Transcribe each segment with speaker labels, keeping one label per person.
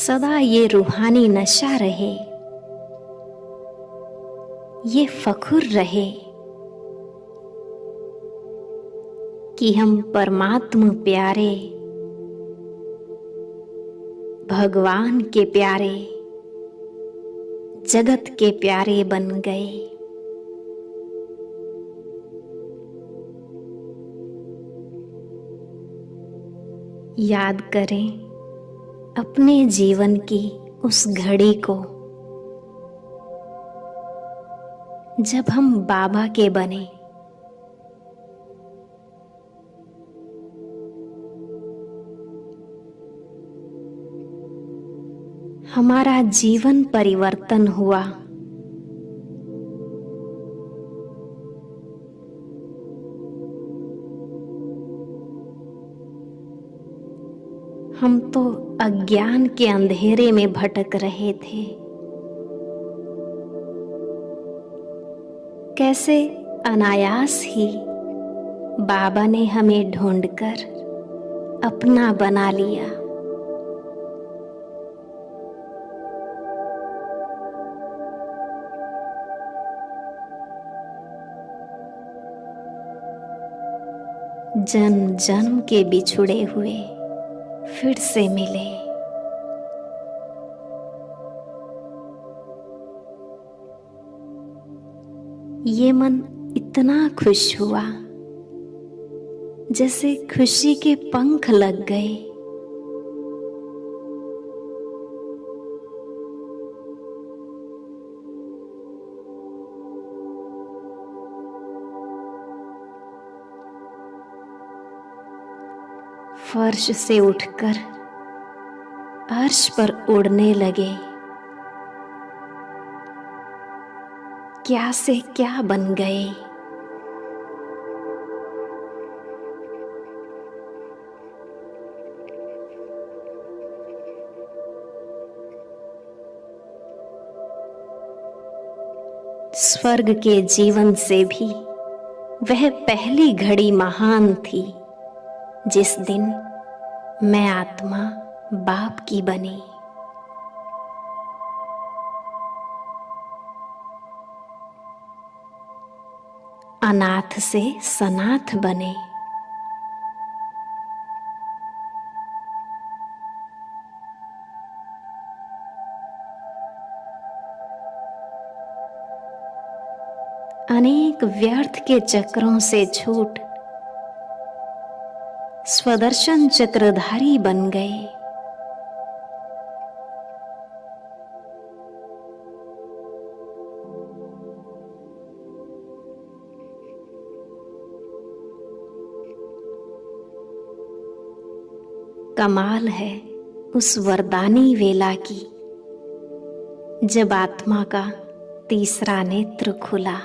Speaker 1: सदा ये रूहानी नशा रहे, ये फखुर रहे कि हम परमात्मा प्यारे, भगवान के प्यारे, जगत के प्यारे बन गए। याद करें अपने जीवन की उस घड़ी को जब हम बाबा के बने। हमारा जीवन परिवर्तन हुआ। हम तो अज्ञान के अंधेरे में भटक रहे थे। कैसे अनायास ही बाबा ने हमें ढूंढकर अपना बना लिया। जन्म जन्म के बिछुड़े हुए फिर से मिले। ये मन इतना खुश हुआ जैसे खुशी के पंख लग गए। फर्श से उठकर अर्श पर उड़ने लगे। क्या से क्या बन गए। स्वर्ग के जीवन से भी वह पहली घड़ी महान थी जिस दिन मैं आत्मा बाप की बनी। अनाथ से सनाथ बने। अनेक व्यर्थ के चक्रों से छूट स्वदर्शन चक्रधारी बन गए। कमाल है उस वरदानी वेला की जब आत्मा का तीसरा नेत्र खुला।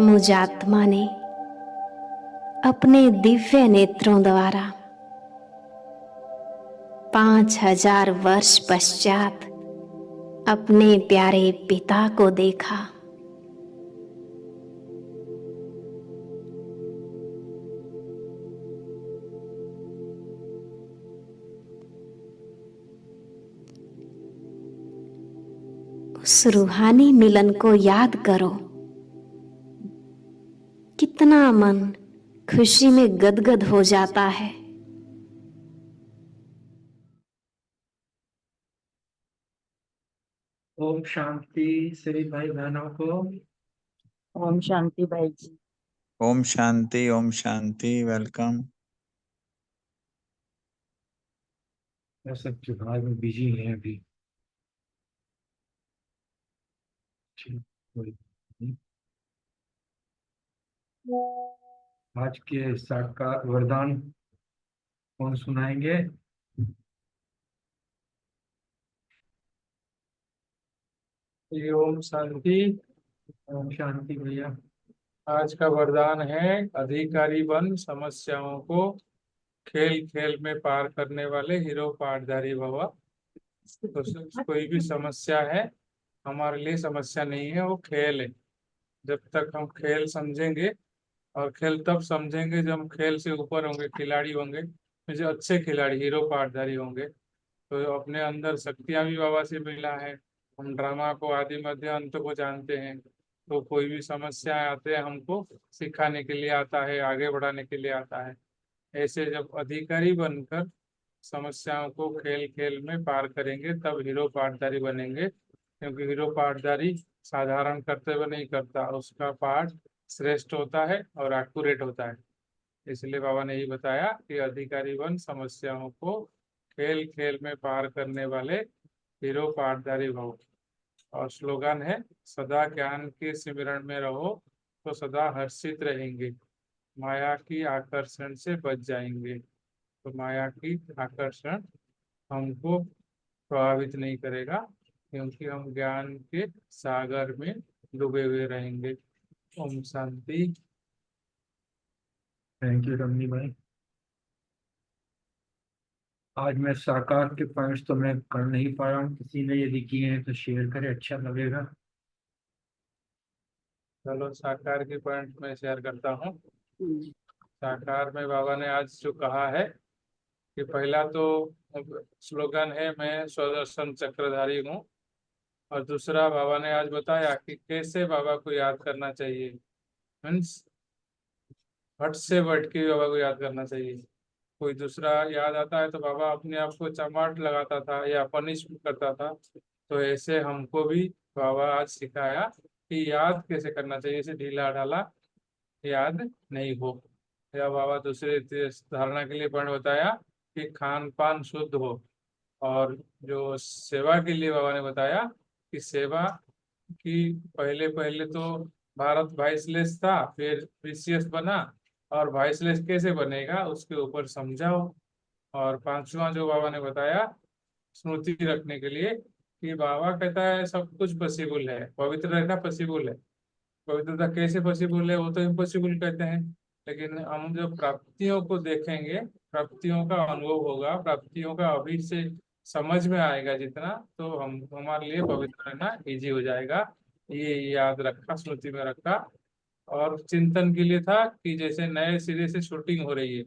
Speaker 1: मुझ आत्मा ने अपने दिव्य नेत्रों द्वारा 5000 वर्ष पश्चात अपने प्यारे पिता को देखा। उस रूहानी मिलन को याद करो। कितना मन खुशी में गदगद हो जाता है।
Speaker 2: ओम शांति सभी भाई बहनों को।
Speaker 3: ओम शांति भाई जी।
Speaker 4: ओम शांति, ओम शांति। वेलकम।
Speaker 2: सब त्योहार में बिजी हैं अभी। आज के साकार वरदान कौन सुनाएंगे?
Speaker 5: ओम शांति।
Speaker 2: ओम शांति भैया।
Speaker 5: आज का वरदान है अधिकारी बन समस्याओं को खेल खेल में पार करने वाले हीरो पाठधारी भव। तो कोई भी समस्या है हमारे लिए समस्या नहीं है, वो खेल है। जब तक हम खेल समझेंगे और खेल तब समझेंगे जब हम खेल से ऊपर होंगे, खिलाड़ी होंगे, जो अच्छे खिलाड़ी हीरो पार्टधारी होंगे। तो अपने अंदर शक्तियां भी बाबा से मिला है। हम ड्रामा को आदि मध्य अंत को जानते हैं। तो कोई भी समस्याएं आते हैं हमको सिखाने के लिए आता है, आगे बढ़ाने के लिए आता है। ऐसे जब अधिकारी बनकर समस्याओं को खेल खेल में पार करेंगे तब हीरो पार्टधारी बनेंगे। क्योंकि हीरो पार्टधारी साधारण कर्तव्य नहीं करता, उसका पाठ श्रेष्ठ होता है और एक्यूरेट होता है। इसलिए बाबा ने यही बताया कि अधिकारी बन समस्याओं को खेल खेल में पार करने वाले हीरो पाठधारी भव। और स्लोगन है, सदा ज्ञान के सिमरण में रहो तो सदा हर्षित रहेंगे, माया की आकर्षण से बच जाएंगे। तो माया की आकर्षण हमको प्रभावित नहीं करेगा, क्योंकि हम ज्ञान के सागर में डूबे हुए रहेंगे। ओम शांति।
Speaker 2: थैंक यू रमनी भाई। आज मैं साकार के पॉइंट्स तो मैं कर नहीं पा रहा हूँ, किसी ने यदि किए हैं तो शेयर करें, अच्छा लगेगा।
Speaker 5: चलो साकार की पॉइंट में शेयर करता हूँ। साकार में बाबा ने आज जो कहा है कि पहला तो स्लोगन है, मैं स्वदर्शन चक्रधारी हूँ। और दूसरा बाबा ने आज बताया कि कैसे बाबा को याद करना चाहिए। मीन्स हट से बढ़ के बाबा को याद करना चाहिए। कोई दूसरा याद आता है तो बाबा अपने आप को चमाट लगाता था या पनिश करता था। तो ऐसे हमको भी बाबा आज सिखाया कि याद कैसे करना चाहिए, इसे ढीला ढाला याद नहीं हो। या बाबा दूसरे धारणा के लिए पॉइंट बताया कि खान पान शुद्ध हो। और जो सेवा के लिए बाबा ने बताया कि सेवा की पहले पहले तो भारत वाइसलेस था, फिर पीसीएस बना, और वाइसलेस कैसे बनेगा उसके ऊपर समझाओ। और पांचवा जो बाबा ने बताया स्मृति रखने के लिए कि बाबा कहता है सब कुछ पॉसिबल है, पवित्र रहना पॉसिबल है। पवित्रता कैसे पॉसिबल है वो तो इम्पॉसिबल कहते हैं। लेकिन हम जब प्राप्तियों को देखेंगे, प्राप्तियों का अनुभव होगा, प्राप्तियों का अभी से समझ में आएगा जितना, तो हम हमारे लिए पवित्र रहना इजी हो जाएगा। ये याद रखा, स्मृति में रखा। और चिंतन के लिए था कि जैसे नए सिरे से शूटिंग हो रही है,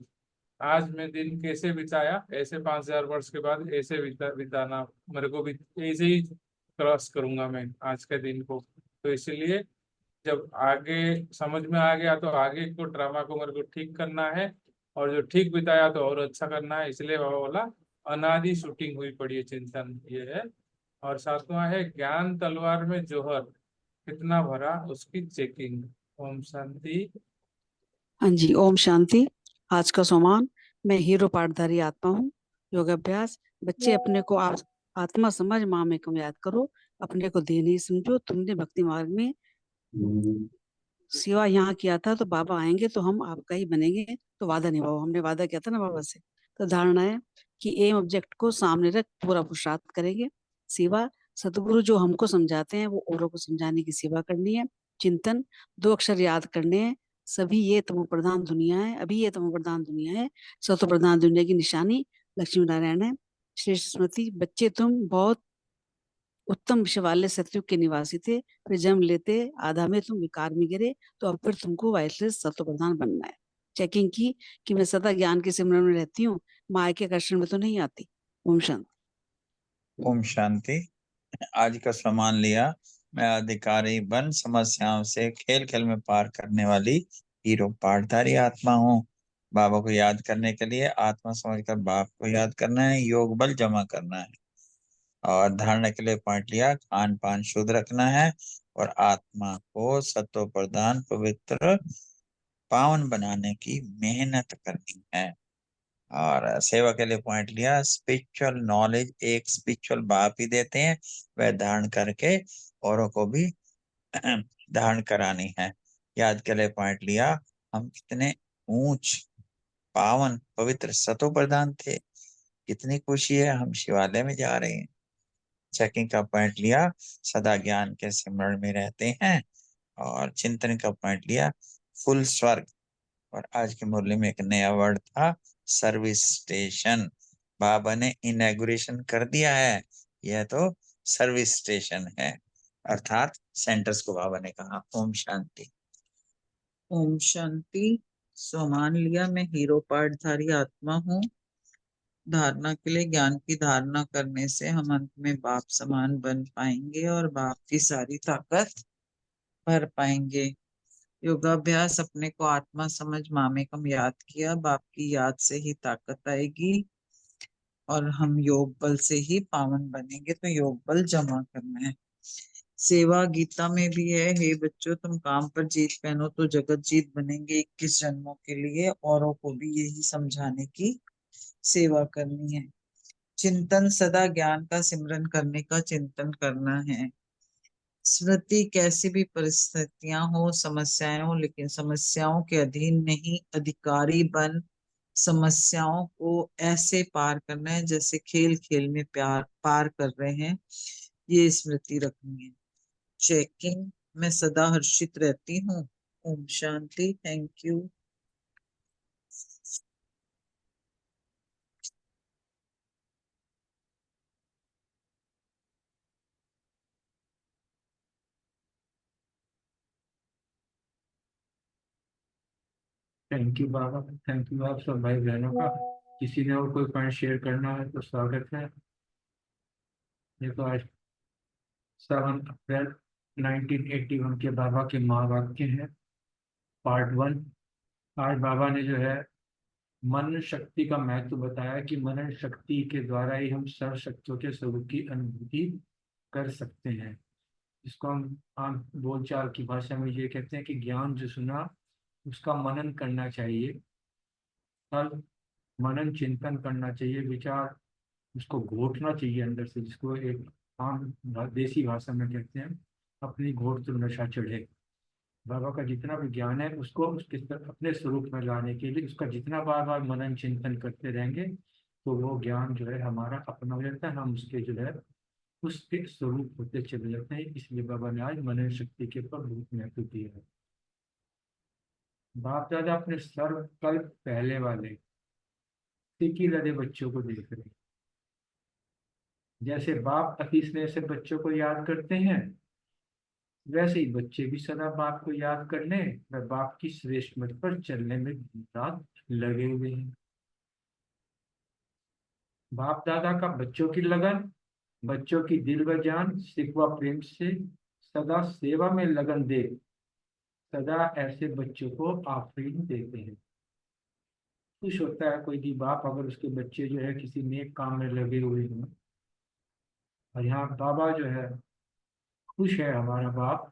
Speaker 5: आज मैं दिन कैसे बिताया, ऐसे 5000 वर्ष के बाद ऐसे बिताना मेरे को भी, ऐसे ही क्रॉस करूंगा मैं आज के दिन को। तो इसलिए जब आगे समझ में आ गया तो आगे को ड्रामा को मेरे को ठीक करना है, और जो ठीक बिताया तो और अच्छा करना है। इसलिए बाबा बोला अनादि शूटिंग हुई पड़ी है, चिंतन ये है। और सातवां है ज्ञान तलवार में जोहर कितना भरा उसकी चेकिंग। ओम शांति।
Speaker 3: हाँ जी, ओम शांति। आज का सोमान, मैं हीरो पाठधारी आत्मा हूँ। योगाभ्यास। बच्चे अपने को आत्मा समझ माँ में कम याद करो, अपने को देह नहीं समझो। तुमने भक्ति मार्ग में सेवा यहाँ किया था, तो बाबा आएंगे तो हम आपका ही बनेंगे। तो वादा निभाओ, हमने वादा किया था ना बाबा से। तो धारणा है कि एम ऑब्जेक्ट को सामने रख पूरा पुरुषार्थ करेंगे। सेवा, सतगुरु जो हमको समझाते हैं वो औरों को समझाने की सेवा करनी है। चिंतन, 2 अक्षर याद करने हैं, सभी ये तमो प्रधान दुनिया है, अभी ये तमो प्रधान दुनिया है, सतो प्रधान दुनिया की निशानी लक्ष्मी नारायण है। श्रेष्ठ स्मृति, बच्चे तुम बहुत उत्तम विषय वाले सतयुग के निवासी थे, फिर जन्म लेते आधा में तुम विकार में गिरे, तो अब फिर तुमको वाइसलेस सत्व प्रधान बनना है। चेकिंग की कि मैं सदा ज्ञान के सिमरन में रहती हूँ, माया के आकर्षण में तो नहीं आती। ओम शांति।
Speaker 4: ओम शांति। आज का सम्मान लिया, मैं अधिकारी बन समस्याओं से खेल खेल में पार करने वाली हीरो पाठधारी आत्मा हूँ। बाबा को याद करने के लिए आत्मा समझकर बाप को याद करना है, योग बल जमा करना है। और धारणा के लिए पॉइंट लिया, खान पान शुद्ध रखना है और आत्मा को सत्व प्रधान पवित्र पावन बनाने की मेहनत करनी है। और सेवा के लिए पॉइंट लिया, स्पिरिचुअल नॉलेज एक स्पिरिचुअल बाप ही देते हैं, वह धारण करके औरों को भी धारण करानी है। याद के लिए पॉइंट लिया, हम कितने ऊंच पावन पवित्र सतो प्रधान थे, कितनी खुशी है हम शिवालय में जा रहे हैं। चेकिंग का पॉइंट लिया, सदा ज्ञान के सिमरण में रहते हैं। और चिंतन का पॉइंट लिया, फुल स्वर्ग। और आज के मुरली में एक नया वर्ड था, सर्विस स्टेशन। बाबा ने इनॉग्रेशन कर दिया है, यह तो सर्विस स्टेशन है, अर्थात सेंटर्स को बाबा ने कहा। ओम शांति। ओम शांति। सो मान लिया मैं हीरो पाठधारी आत्मा हूँ। धारणा के लिए ज्ञान की धारणा करने से हम अंत में बाप समान बन पाएंगे और बाप की सारी ताकत भर पाएंगे। योगाभ्यास अपने को आत्मा समझ मामेकम याद किया। बाप की याद से ही ताकत आएगी और हम योग बल से ही पावन बनेंगे। तो योग बल जमा करना है। सेवा गीता में भी है, हे बच्चों तुम काम पर जीत पहनो तो जगत जीत बनेंगे। 21 जन्मों के लिए औरों को भी यही समझाने की सेवा करनी है। चिंतन सदा ज्ञान का सिमरन करने का चिंतन करना है। स्मृति कैसी भी परिस्थितियां हो, समस्याएं हो, लेकिन समस्याओं के अधीन नहीं, अधिकारी बन समस्याओं को ऐसे पार करना है जैसे खेल खेल में प्यार पार कर रहे हैं। ये स्मृति रखनी है। चेकिंग, मैं सदा हर्षित रहती हूँ। ओम शांति। Thank you.
Speaker 2: Thank you Baba, thank you आप सब भाई बहनों का। किसी ने और कोई पॉइंट शेयर करना है तो स्वागत है। ये तो आज 7 अप्रैल 1981 के बाबा के महावाक्य हैं, पार्ट 1। आज बाबा ने जो है मनन शक्ति का महत्व बताया कि मनन शक्ति के द्वारा ही हम सर्व शक्तियों के स्वरूप की अनुभूति कर सकते हैं। इसको हम आम बोलचाल की भाषा में ये कहते हैं कि ज्ञान जो सुना उसका मनन करना चाहिए, कल मनन चिंतन करना चाहिए, विचार उसको घोटना चाहिए अंदर से, जिसको एक आम देसी भाषा में कहते हैं अपनी घोट तो नशा चढ़े। बाबा का जितना भी ज्ञान है उसको उसके अपने स्वरूप में लाने के लिए उसका जितना बार बार मनन चिंतन करते रहेंगे तो वो ज्ञान जो है हमारा अपना हो जाता है, हम उसके जो है उसके स्वरूप होते चले जाते हैं। इसलिए बाबा ने आज मनन शक्ति के ऊपर बहुत महत्व दिया है। बाप दादा अपने सर्वकल्प पहले वाले सीखी लदे बच्चों को देख रहे हैं। जैसे बाप अति स्नेह से बच्चों को याद करते हैं, वैसे ही बच्चे भी सदा बाप को याद करने व बाप की श्रेष्ठ मत पर चलने में दिन रात लगे हुए हैं। बाप दादा का बच्चों की लगन, बच्चों की दिल व जान सिकवा प्रेम से सदा सेवा में लगन दे, सदा ऐसे बच्चों को आफरीन देते हैं। खुश होता है कोई भी बाप अगर उसके बच्चे जो है किसी नेक काम में लगे हुए हों। और यहाँ बाबा जो है खुश है, हमारा बाप,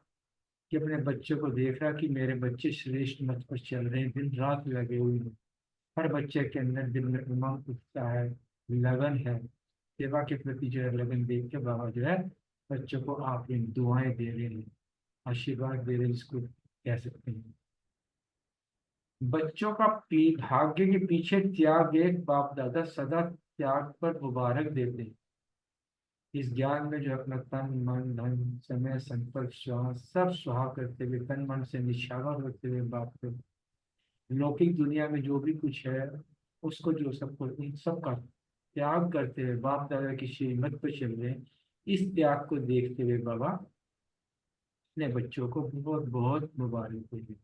Speaker 2: कि अपने बच्चों को देख रहा कि मेरे बच्चे श्रेष्ठ मत पर चल रहे हैं, दिन रात लगे हुए हैं। हर बच्चे के अंदर दिल में उमंग उत्साह है, लगन है, सेवा के प्रति जो है लगन देख के बाबा जो है बच्चों को आप इन दुआएं दे रहे हैं, आशीर्वाद दे रहे हैं, जिसको कह सकते हैं। बच्चों का भाग्य के पीछे त्याग एक बाप दादा सदा त्याग पर मुबारक देते हैं। इस ज्ञान में जो अपना तन मन धन समय संकल्प श्वास सब सुहा करते हुए तन मन से निछावर होते हुए बाप को लौकिक दुनिया में जो भी कुछ है उसको जो सबको इन सबका त्याग करते हुए बाप दादा की श्रीमत पर चल रहे हैं। इस त्याग को देखते हुए बाबा अपने बच्चों को बहुत बहुत मुबारक देते हैं।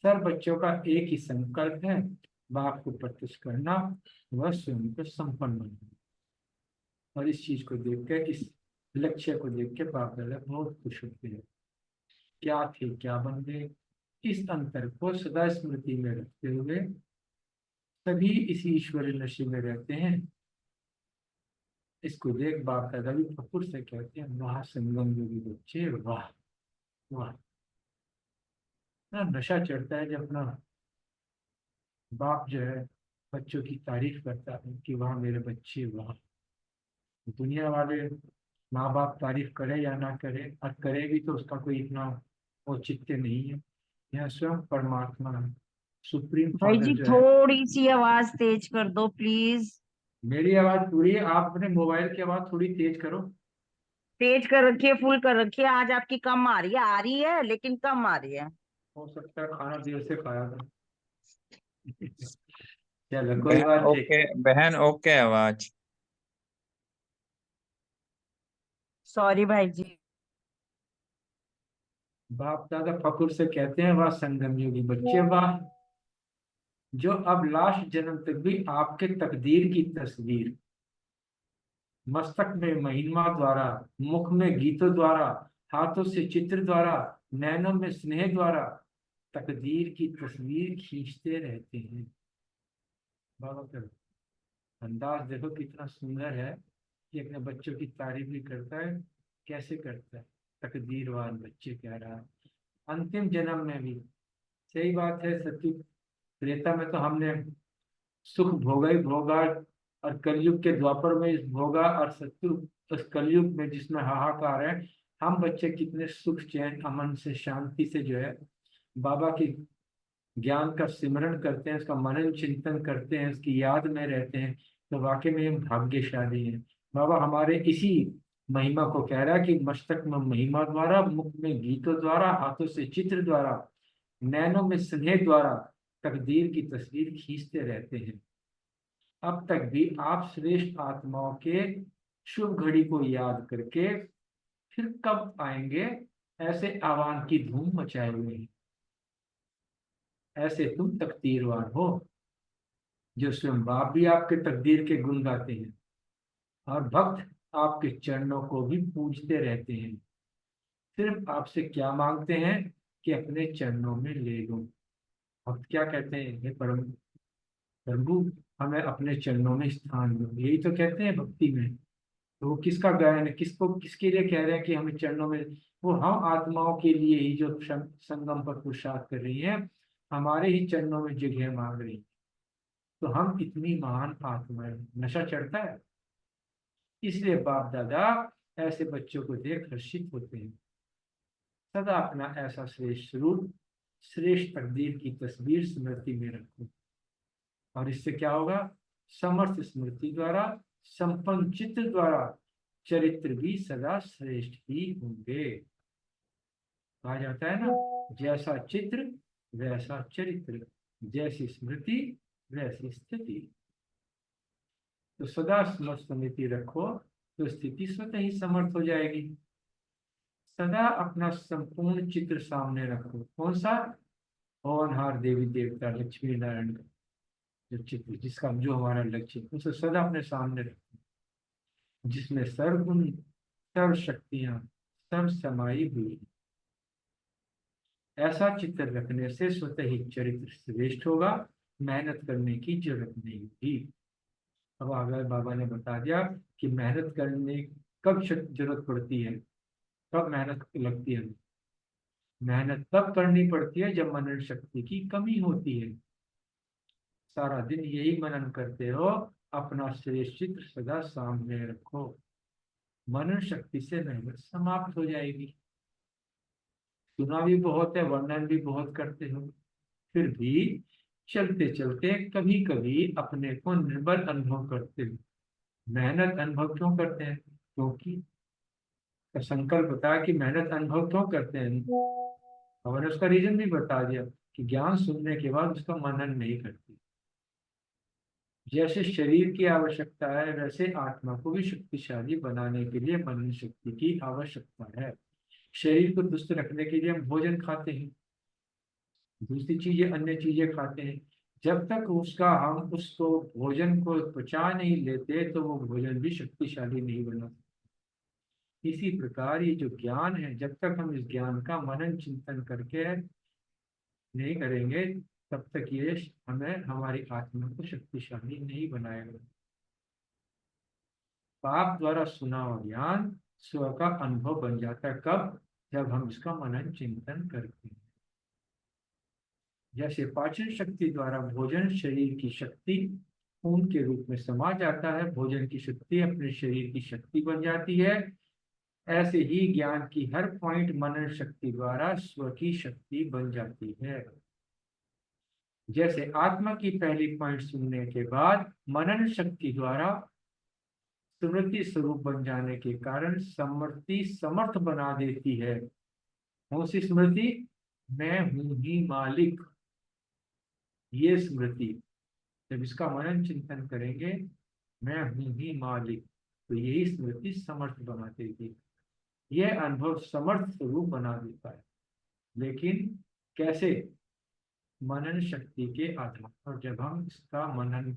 Speaker 2: सब बच्चों का एक ही संकल्प है, बाप को प्रत्यक्ष करना, वह स्वयं को संपन्न बनना। और इस चीज को देख कर, इस लक्ष्य को देख के बाप दादा बहुत खुश होते हैं। क्या थे क्या बन गए, इस अंतर को सदा स्मृति में रखते हुए सभी इसी ईश्वरीय नशे में रहते हैं। इसको देख बाप दादा भी फकुर से कहते हैं, वाह संगम योगी बच्चे, वाह वाह। ना नशा चढ़ता है जब अपना बाप जो है बच्चों की तारीफ करता है कि वाह मेरे बच्चे वाह। दुनिया वाले माँ बाप तारीफ करे या ना करे, और करे भी तो उसका कोई इतना औचित्य नहीं है। यह स्वयं परमात्मा है, सुप्रीम
Speaker 6: भाई
Speaker 2: फादर
Speaker 6: जी
Speaker 2: जो है।
Speaker 6: थोड़ी सी आवाज तेज कर दो प्लीज।
Speaker 2: मेरी आवाज पूरी है, आप अपने मोबाइल की आवाज थोड़ी तेज करो।
Speaker 6: तेज कर रखिए, फुल कर रखिए। आज आपकी कम आ रही है लेकिन कम आ रही है।
Speaker 2: हो सकता है खाना देर से खाया था। चलो कोई
Speaker 4: बहन
Speaker 2: बात नहीं।
Speaker 4: ओके, बहन ओके आवाज।
Speaker 6: सॉरी भाई जी।
Speaker 2: बाप दादा फकुर से कहते हैं, वाह संगम योगी बच्चे वाह, जो अब लास्ट जन्म तक भी आपके तकदीर की तस्वीर मस्तक में महिमा द्वारा, मुख में गीतों द्वारा, हाथों से चित्र द्वारा, नैनों में स्नेह द्वारा तकदीर की तस्वीर खींचते रहते हैं। बाबा का अंदाज देखो कितना सुंदर है कि अपने बच्चों की तारीफ भी करता है। कैसे करता है? तकदीरवान बच्चे कह रहा है। अंतिम जन्म में भी सही बात है। सत्य त्रेता में तो हमने सुख भोगा ही भोगा, और कलयुग के द्वापर में इस भोगा, और सत्यु उस कलयुग में जिसमें हाहाकार है। हम बच्चे कितने सुख चैन अमन से शांति से जो है बाबा की ज्ञान का सिमरण करते हैं, उसका मनन चिंतन करते हैं, उसकी याद में रहते हैं, तो वाकई में हम भाग्यशाली हैं। बाबा हमारे इसी महिमा को कह रहा है कि मस्तक में महिमा द्वारा, मुख में गीतों द्वारा, हाथों से चित्र द्वारा, नैनों में स्नेह द्वारा तकदीर की तस्वीर खींचते रहते हैं। अब तक भी आप श्रेष्ठ आत्माओं के शुभ घड़ी को याद करके फिर कब आएंगे, ऐसे आह्वान की धूम मचाए हुए हैं। ऐसे तुम तकदीरवान हो, जो स्वयं बाप भी आपके तकदीर के गुण गाते हैं, और भक्त आपके चरणों को भी पूजते रहते हैं। सिर्फ आपसे क्या मांगते हैं कि अपने चरणों में ले लो। भक्त क्या कहते हैं? हे परम प्रभु, हमें अपने चरणों में स्थान दो। यही तो कहते हैं भक्ति में। तो वो किसका गायन है? किसको, किसके लिए कह रहे हैं कि हमें चरणों में? वो हम आत्माओं के लिए ही जो संगम पर पुरुषार्थ कर रही हैं, हमारे ही चरणों में जगह मांग रही हैं। तो हम इतनी महान आत्माएं, नशा चढ़ता है। इसलिए बाप दादा ऐसे बच्चों को देख हर्षित होते हैं। सदा अपना ऐसा श्रेष्ठ रूप, श्रेष्ठ तकदीर की तस्वीर स्मृति में रखो, और इससे क्या होगा? समर्थ स्मृति द्वारा, संपन्न चित्र द्वारा चरित्र भी सदा श्रेष्ठ ही होंगे। कहा जाता है ना, जैसा चित्र वैसा चरित्र, जैसी स्मृति वैसी स्थिति। तो सदा स्मृति रखो तो स्थिति स्वतः ही समर्थ हो जाएगी। सदा अपना संपूर्ण चित्र सामने रखो। कौन सा? होनहार देवी देवता लक्ष्मी नारायण का जो चित्र, जिसका जो हमारा लक्ष्य है, उसे सदा अपने सामने रखो, जिसमें सर्वगुण, सर्व शक्तियां, सब समाई हुई। ऐसा चित्र रखने से स्वतः ही चरित्र श्रेष्ठ होगा, मेहनत करने की जरूरत नहीं होगी। अब आगे बाबा ने बता दिया कि मेहनत करने कब जरूरत पड़ती है, कब मेहनत लगती है। मेहनत तब करनी पड़ती है जब मनन शक्ति की कमी होती है। सारा दिन यही मनन करते हो, अपना श्रेष्ठ चित्र सदा सामने रखो, मनन शक्ति से मेहनत समाप्त हो जाएगी। सुना भी बहुत है, वर्णन भी बहुत करते हो, फिर भी चलते चलते कभी कभी अपने को निर्बल अनुभव करते हो। मेहनत अनुभव क्यों करते हैं? क्योंकि संकल्प बताया कि मेहनत अनुभव क्यों करते हैं, और मैंने उसका रीजन भी बता दिया कि ज्ञान सुनने के बाद उसका मनन नहीं करती। जैसे शरीर की आवश्यकता है, वैसे आत्मा को भी शक्तिशाली बनाने के लिए मनन शक्ति की आवश्यकता है। शरीर को दुरुस्त रखने के लिए हम भोजन खाते हैं, दूसरी चीजें, अन्य चीजें खाते हैं। जब तक उसका हम उसको भोजन को पचा नहीं लेते, तो वो भोजन भी शक्तिशाली नहीं बना। इसी प्रकार ये जो ज्ञान है, जब तक हम इस ज्ञान का मनन चिंतन करके नहीं करेंगे, तब तक ये हमें, हमारी आत्मा को शक्तिशाली नहीं बनाएगा। पाप द्वारा सुना हुआ ज्ञान स्व का अनुभव बन जाता है। कब? जब हम इसका मनन चिंतन करते हैं। जैसे पाचन शक्ति द्वारा भोजन शरीर की शक्ति खून के रूप में समा जाता है, भोजन की शक्ति अपने शरीर की शक्ति बन जाती है, ऐसे ही ज्ञान की हर पॉइंट मनन शक्ति द्वारा स्व की शक्ति बन जाती है। जैसे आत्मा की पहली पॉइंट सुनने के बाद मनन शक्ति द्वारा स्मृति स्वरूप बन जाने के कारण समृति समर्थ बना देती है। कौन सी स्मृति? मैं हूं ही मालिक। ये स्मृति जब इसका मनन चिंतन करेंगे, मैं हूं ही मालिक, तो यही स्मृति समर्थ बना देगी। यह अनुभव समर्थ स्वरूप बना देता है। लेकिन कैसे? मनन शक्ति के आधार पर। जब हम इसका मनन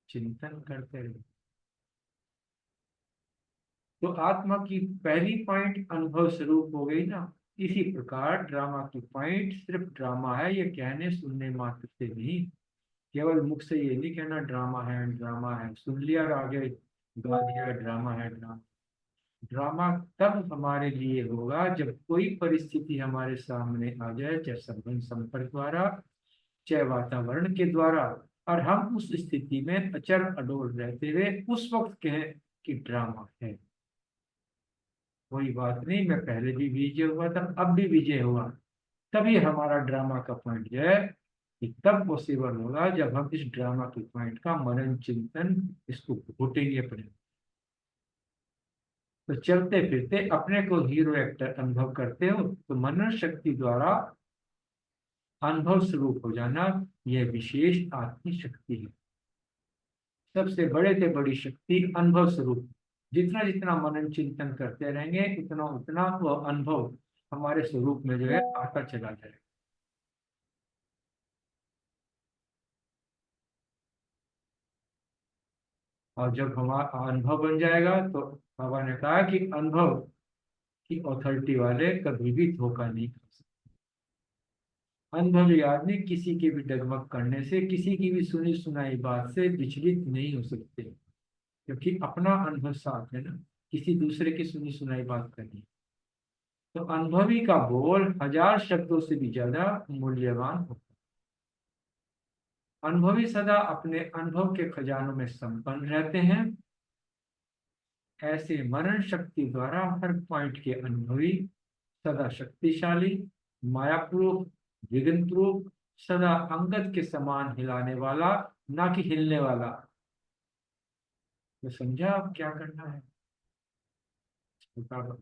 Speaker 2: चिंतन करते रहे तो आत्मा की पहली पॉइंट अनुभव स्वरूप हो गई ना। इसी प्रकार ड्रामा की पॉइंट सिर्फ ड्रामा है, ये कहने सुनने मात्र से नहीं, केवल मुख से ये नहीं कहना ड्रामा है ड्रामा है, सुन लिया और आगे गा दिया ड्रामा है ड्रामा। ड्रामा तब हमारे लिए होगा जब कोई परिस्थिति हमारे सामने आ जाए, चाहे संबंध संपर्क द्वारा, चाहे वातावरण के द्वारा, और हम उस स्थिति में अचल अडोल रहते हुए उस वक्त कहें कि ड्रामा है। कोई बात नहीं, मैं पहले भी विजय हुआ था, अब भी विजय हुआ। तभी हमारा ड्रामा का पॉइंट जो है कि तब पॉसिबल होगा जब हम इस ड्रामा के पॉइंट का मनन चिंतन इसको घोटेंगे अपने। तो चलते फिरते अपने को हीरो एक्टर अनुभव करते हो तो मनन शक्ति द्वारा अनुभव स्वरूप हो जाना, यह विशेष आत्मिक शक्ति है। सबसे बड़े से बड़ी शक्ति अनुभव स्वरूप। जितना जितना मनन चिंतन करते रहेंगे उतना उतना वो अनुभव हमारे स्वरूप में जो है आता चला जाएगा। और जब हमारा अनुभव बन जाएगा तो बाबा ने कहा कि अनुभव की अथॉरिटी वाले कभी भी धोखा नहीं खा सकते। अनुभवी आदमी किसी के भी डगमग करने से, किसी की भी सुनी सुनाई बात से विचलित नहीं हो सकते, क्योंकि अपना अनुभव साथ है ना, किसी दूसरे की सुनी सुनाई बात करनी। तो अनुभवी का बोल 1000 शब्दों से भी ज्यादा मूल्यवान होता है। अनुभवी सदा अपने अनुभव के खजानों में संपन्न रहते हैं। ऐसे मनन शक्ति द्वारा हर पॉइंट के अनुभवी सदा शक्तिशाली, मायाप्रूफ, विघ्न प्रूफ, सदा अंगद के समान हिलाने वाला, ना कि हिलने वाला। तो समझा अब क्या करना है।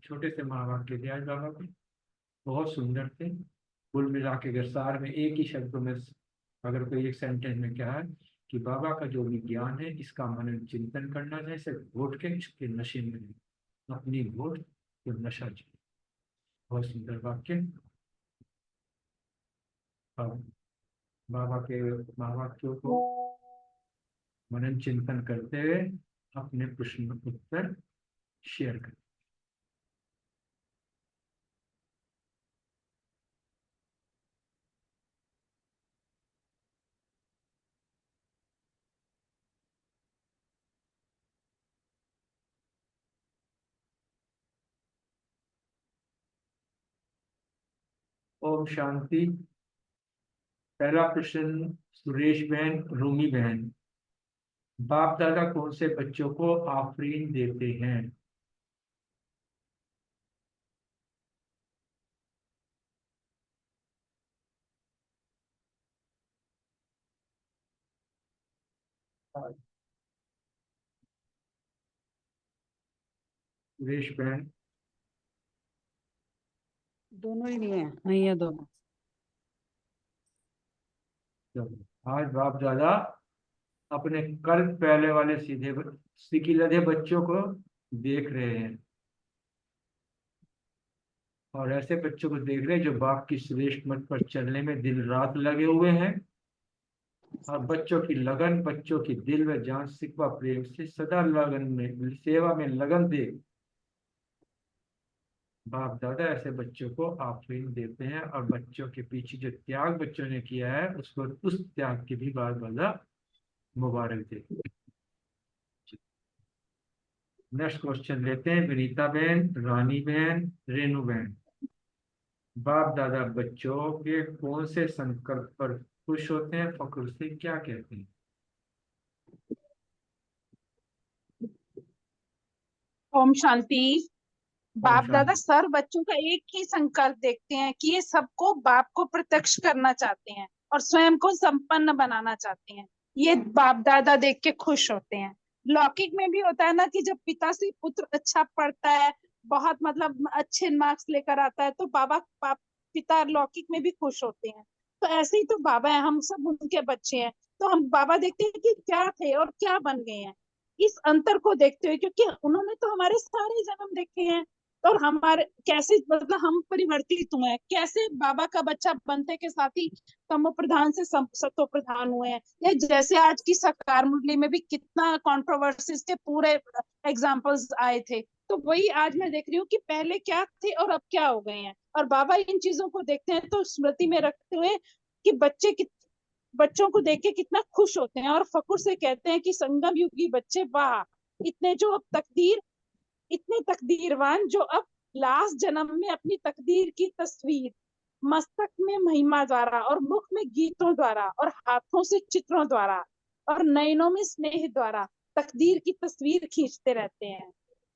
Speaker 2: छोटे से महावाक्य दिया बाबा के, बहुत सुंदर थे। कुल मिला के अगर सार में एक ही शब्द में अगर कोई एक सेंटेंस में क्या है कि बाबा का जो भी ज्ञान है इसका मनन चिंतन करना चाहिए, सिर्फ वोट के इसके नशे में नहीं, अपनी वोट तो नशा चाहिए। बहुत सुंदर वाक्य। और बाबा के महावाक्यों को मनन चिंतन करते हुए अपने प्रश्न उत्तर शेयर करें। ओम शांति। पहला प्रश्न सुरेश बहन, रूमी बहन, बाप दादा कौन से बच्चों को आफरीन देते हैं? सुरेश बहन।
Speaker 3: दोनों ही नहीं है दोनों।
Speaker 2: आज बाप दादा अपने कल पहले वाले सीधे सीखी लधे बच्चों को देख रहे हैं, और ऐसे बच्चों को देख रहे हैं जो बाप की श्रेष्ठ मत पर चलने में दिन रात लगे हुए हैं, और बच्चों की लगन, बच्चों की दिल में जान सिकवा प्रेम से सदा लगन में सेवा में लगन दे बाप दादा ऐसे बच्चों को आफरीन देते हैं। और बच्चों के पीछे जो त्याग बच्चों ने किया है उसको, उस त्याग की भी बात दादा मुबारक दे। नेक्स्ट क्वेश्चन लेते हैं विनीता बहन, रानी बहन, रेणु बहन। बाप दादा बच्चों के कौन से संकल्प पर खुश होते हैं, फक्र से क्या कहते हैं?
Speaker 7: ओम शांति। बाप दादा
Speaker 2: शांति।
Speaker 7: सर बच्चों का एक ही संकल्प देखते हैं कि ये सबको बाप को प्रत्यक्ष करना चाहते हैं और स्वयं को संपन्न बनाना चाहते हैं। ये बाप दादा देख के खुश होते हैं। लौकिक में भी होता है ना कि जब पिता से पुत्र अच्छा पढ़ता है, बहुत मतलब अच्छे मार्क्स लेकर आता है, तो पिता लौकिक में भी खुश होते हैं। तो ऐसे ही तो बाबा है, हम सब उनके बच्चे हैं। तो हम बाबा देखते हैं कि क्या थे और क्या बन गए हैं, इस अंतर को देखते हुए, क्योंकि उन्होंने तो हमारे सारे जन्म देखे हैं। और हमारे कैसे मतलब हम परिवर्तित हुए हैं, कैसे बाबा का बच्चा बनते के साथ ही तमो प्रधान से सतो प्रधान हुए हैं। या जैसे आज की साकार मुरली में भी कितना कंट्रोवर्सीज के पूरे एग्जांपल्स आए थे, तो वही आज मैं देख रही हूँ कि पहले क्या थे और अब क्या हो गए हैं। और बाबा इन चीजों को देखते हैं तो स्मृति में रखते हुए कि बच्चों को देख के कितना खुश होते हैं और फकुर से कहते हैं कि संगम युगी बच्चे वाह, इतने जो अब तकदीर, इतने तकदीरवान जो अब लास्ट जन्म में अपनी तकदीर की तस्वीर मस्तक में महिमा द्वारा और मुख में गीतों द्वारा और हाथों से चित्रों द्वारा और नयनों में स्नेह द्वारा तकदीर की तस्वीर खींचते रहते हैं।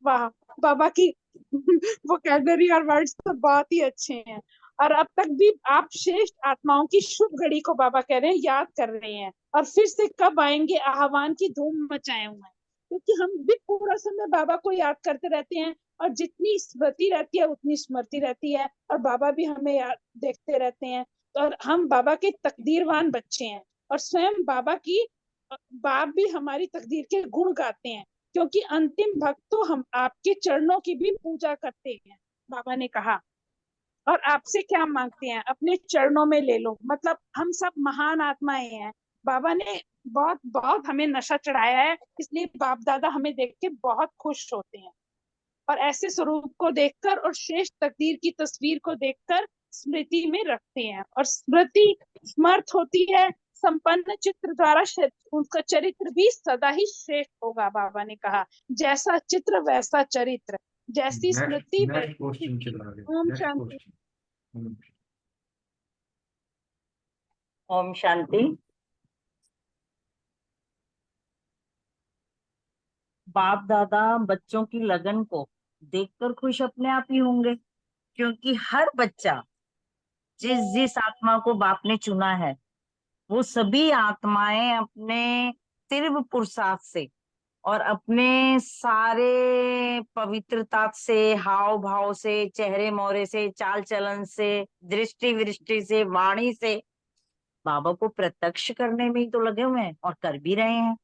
Speaker 7: वाह, बाबा की वोकैबुलरी और वर्ड्स तो बहुत ही अच्छे हैं। और अब तक भी आप श्रेष्ठ आत्माओं की शुभ घड़ी को बाबा कह रहे हैं याद कर रहे हैं, और फिर से कब आएंगे आह्वान की धूम मचाए हुए हैं। क्योंकि हम भी पूरा समय बाबा को याद करते रहते हैं, और जितनी स्मृति रहती है उतनी स्मृति रहती है, और बाबा भी हमें याद देखते रहते हैं। और हम बाबा के तकदीरवान बच्चे हैं, और स्वयं बाबा की बाप भी हमारी तकदीर के गुण गाते हैं, क्योंकि अंतिम भक्त तो हम आपके चरणों की भी पूजा करते हैं। बाबा ने कहा, और आपसे क्या मांगते हैं, अपने चरणों में ले लो। मतलब हम सब महान आत्माएं हैं। बाबा ने बहुत बहुत हमें नशा चढ़ाया है, इसलिए बाप दादा हमें देख के बहुत खुश होते हैं, और ऐसे स्वरूप को देखकर और श्रेष्ठ तकदीर की तस्वीर को देखकर स्मृति में रखते हैं। और स्मृति स्मर्थ होती है संपन्न चित्र द्वारा, उनका चरित्र भी सदा ही श्रेष्ठ होगा। बाबा ने कहा, जैसा चित्र वैसा चरित्र, जैसी स्मृति
Speaker 2: नेक्स्ट क्वेश्चन चला गया।
Speaker 7: ओम
Speaker 2: नेक्स्ट
Speaker 7: शांति।
Speaker 2: क्वेश्चन।
Speaker 6: ओम शांति। बाप दादा बच्चों की लगन को देखकर खुश अपने आप ही होंगे, क्योंकि हर बच्चा जिस जिस आत्मा को बाप ने चुना है, वो सभी आत्माएं अपने तीव्र पुरुषार्थ से और अपने सारे पवित्रता से, हाव भाव से, चेहरे मोहरे से, चाल चलन से, दृष्टि वृष्टि से, वाणी से बाबा को प्रत्यक्ष करने में ही तो लगे हुए हैं, और कर भी रहे हैं।